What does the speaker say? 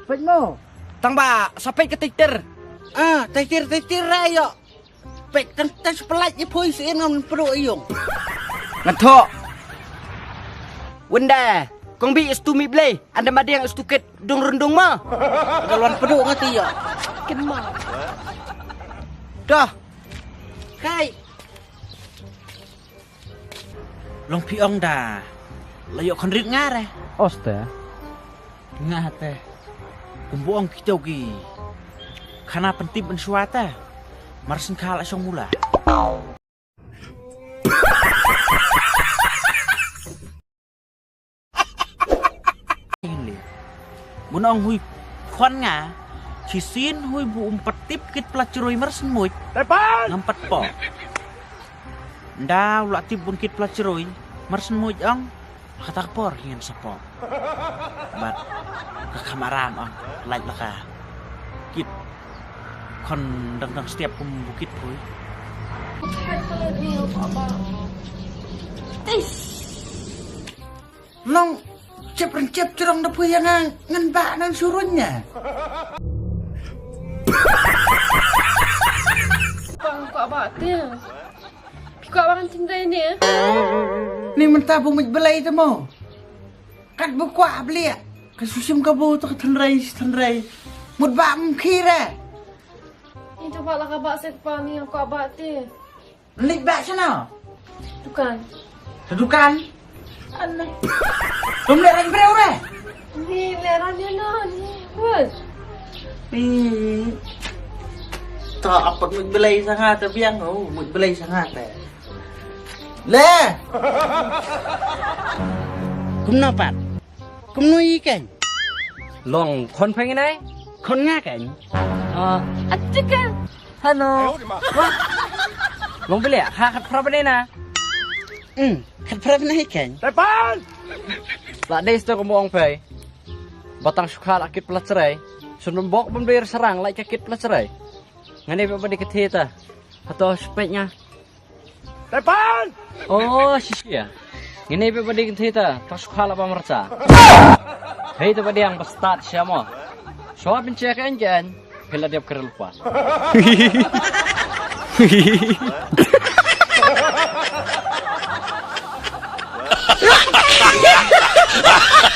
Pek mo. Tang ba, sapay ka tikter. Titir ayo. Pek tang sepelat je pun sih ngam perut ayung. Ngantok. Wenda, kong bi istumi blay. Anda mada yang istuket dung rendung ma. Galuan perut ngati ya. Kemar. Dah. Kai. Long piong dah. Layok kon rit ngare. Osta. Ngah teh. Kumbuang kita ki. Karena penting pensuata. Marsen kalah song mula. Ini. Bunong hui kwan nga. Cisin hui bu umpetip kit pelacurui marsen muj. Ngampat po. Nda ulah tibun kit pelacurui marsen muj ang. Kata por ingin sepok. Bat ke kamaram ang like laka. Kit kon dang setiap pembukit boy. Long cep cerong da puy yang ngan ba nang surunnya. Bang, kok abate? Kok abang cinta ini ya? Ni mentah bumit belai tu mo. Kan bukwa beli ya. Kan susim kabu tu tenrai. Mut ba mkira. Ini coba lah kabak sekpa ni yang kok abate. Lik ba sana. Bukan. Dudukan. Anak. Tum le ran breu re. Ni leran dia no ni. Bus. Tak apa mut belai sangat tapi yang mut belai sangat. Le. Kenapa? Kumnui kan? Long kon pengen ai? Kon nga kan? Atikan. Hano. Long beli ya? Hakat pra na. Kan pernah naik kan? Lah dai sto ko mo pay. Batang sukal akit pelacerai. Sunum bok membayar serang like akit pelacerai. Ngane pa di ketita. Atau speknya. Oh, sisia. Ngene pa di ketita. Tak sukal apa merca. Hei tu pa yang bestat siamo. So abin cek kan. Hela dia kerlepas. Ha ha ha!